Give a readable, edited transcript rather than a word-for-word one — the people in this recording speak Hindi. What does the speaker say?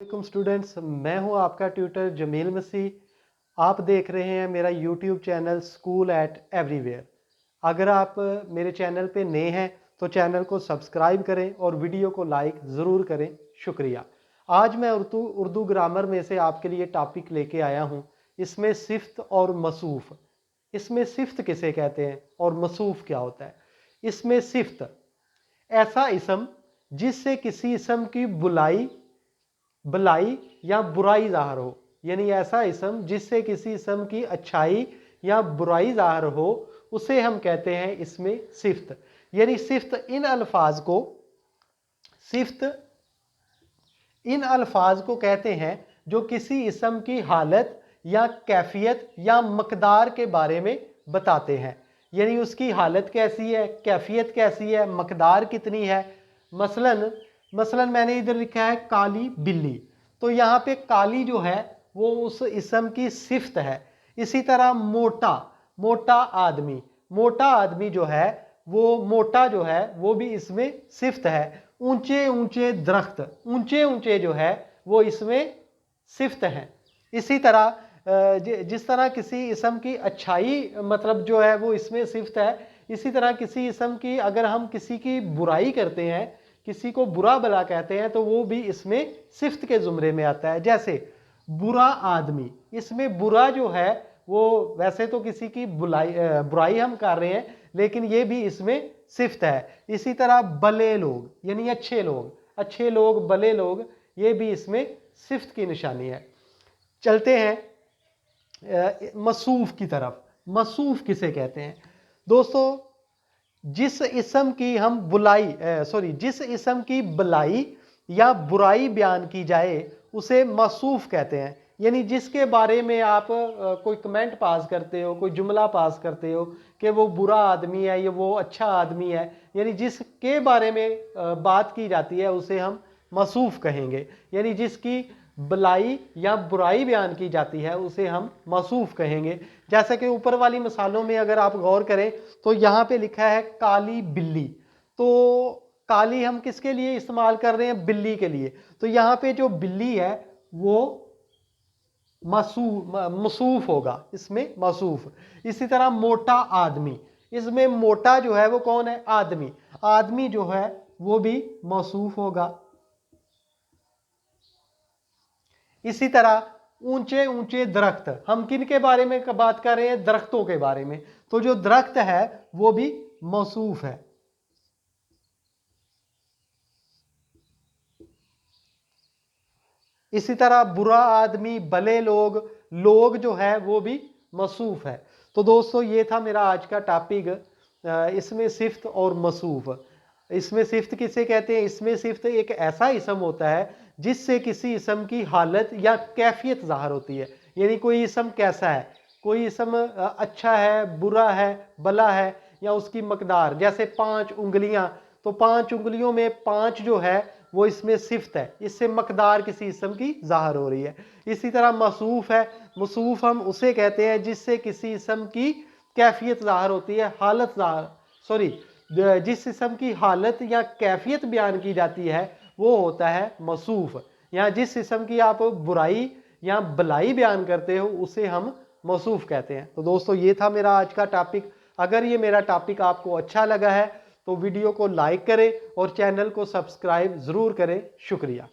वालेकुम स्टूडेंट्स, मैं हूं आपका ट्यूटर जमील मसीह। आप देख रहे हैं मेरा YouTube channel school eight everywhere. अगर आप मेरे चैनल पे नए हैं तो चैनल को सब्सक्राइब करें और वीडियो को लाइक ज़रूर करें। शुक्रिया। आज मैं उर्दू ग्रामर में से आपके लिए टॉपिक लेके आया हूं। इसमें सिफ्त और मसूफ़। इसमें सिफ्त किसे कहते हैं और मसूफ़ क्या होता है। इसमें सिफ्त ऐसा इसम जिससे किसी इसम की भलाई या बुराई ज़ाहिर हो, यानी ऐसा इसम जिससे किसी इसम की अच्छाई या बुराई ज़ाहिर हो, उसे हम कहते हैं इसमें सिफ्त। यानी सिफ्त इन अल्फाज को कहते हैं जो किसी इसम की हालत या कैफियत या मकदार के बारे में बताते हैं। यानी उसकी हालत कैसी है, कैफियत कैसी है, मकदार कितनी है। मसलन मैंने इधर लिखा है काली बिल्ली, तो यहाँ पे काली जो है वो उस इसम की सिफ्त है। इसी तरह मोटा आदमी जो है वो भी इसमें सिफ्त है। ऊंचे ऊंचे जो है वो इसमें सिफ्त है। इसी तरह जिस तरह किसी इसम की अच्छाई मतलब जो है वो इसमें सिफ्त है, इसी तरह किसी इसम की अगर हम किसी की बुराई करते हैं, किसी को बुरा भला कहते हैं, तो वो भी इसमें सिफ्त के जुमरे में आता है। जैसे बुरा आदमी, इसमें बुरा जो है वो वैसे तो किसी की बुराई हम कर रहे हैं, लेकिन ये भी इसमें सिफ्त है। इसी तरह भले लोग यानी अच्छे लोग भले लोग, ये भी इसमें सिफ्त की निशानी है। चलते हैं मसूफ की तरफ। मसूफ किसे कहते हैं दोस्तों? जिस इसम की भलाई या बुराई बयान की जाए उसे मसूफ कहते हैं। यानी जिसके बारे में आप कोई कमेंट पास करते हो, कोई जुमला पास करते हो कि वो बुरा आदमी है या वो अच्छा आदमी है, यानी जिसके बारे में बात की जाती है उसे हम मसूफ कहेंगे। यानी जिसकी भलाई या बुराई बयान की जाती है उसे हम मसूफ कहेंगे। जैसे कि ऊपर वाली मिसालों में अगर आप गौर करें तो यहाँ पे लिखा है काली बिल्ली, तो काली हम किसके लिए इस्तेमाल कर रहे हैं? बिल्ली के लिए। तो यहाँ पे जो बिल्ली है वो मसूफ होगा, इसमें मसूफ। इसी तरह मोटा आदमी, इसमें मोटा जो है वो कौन है? आदमी जो है वो भी मसूफ होगा। इसी तरह ऊंचे दरख्त, हम किन के बारे में बात कर रहे हैं? दरख्तों के बारे में। तो जो दरख्त है वो भी मौसूफ है। इसी तरह बुरा आदमी, भले लोग जो है वो भी मौसूफ है। तो दोस्तों ये था मेरा आज का टॉपिक, इसमें सिफ्त और मसूफ। इसमें सिफ्त किसे कहते हैं? इसमें सिफ्त एक ऐसा इसम होता है जिससे किसी इसम की हालत या कैफियत ज़ाहिर होती है। यानी कोई इसम कैसा है, कोई इसम अच्छा है, बुरा है, भला है, या उसकी मकदार। जैसे 5 उंगलियां, तो 5 उंगलियों में 5 जो है वो इसमें सिफ्त है, इससे मकदार किसी इसम की ज़ाहिर हो रही है। इसी तरह मसूफ है, मसूफ हम उसे कहते हैं जिससे किसी इसम की कैफियत ज़ाहिर होती है, जिस इसम की हालत या कैफियत बयान की जाती है वो होता है मसूफ। या जिस इसम की आप बुराई या भलाई बयान करते हो उसे हम मौसूफ कहते हैं। तो दोस्तों ये था मेरा आज का टॉपिक। अगर ये मेरा टॉपिक आपको अच्छा लगा है तो वीडियो को लाइक करें और चैनल को सब्सक्राइब ज़रूर करें। शुक्रिया।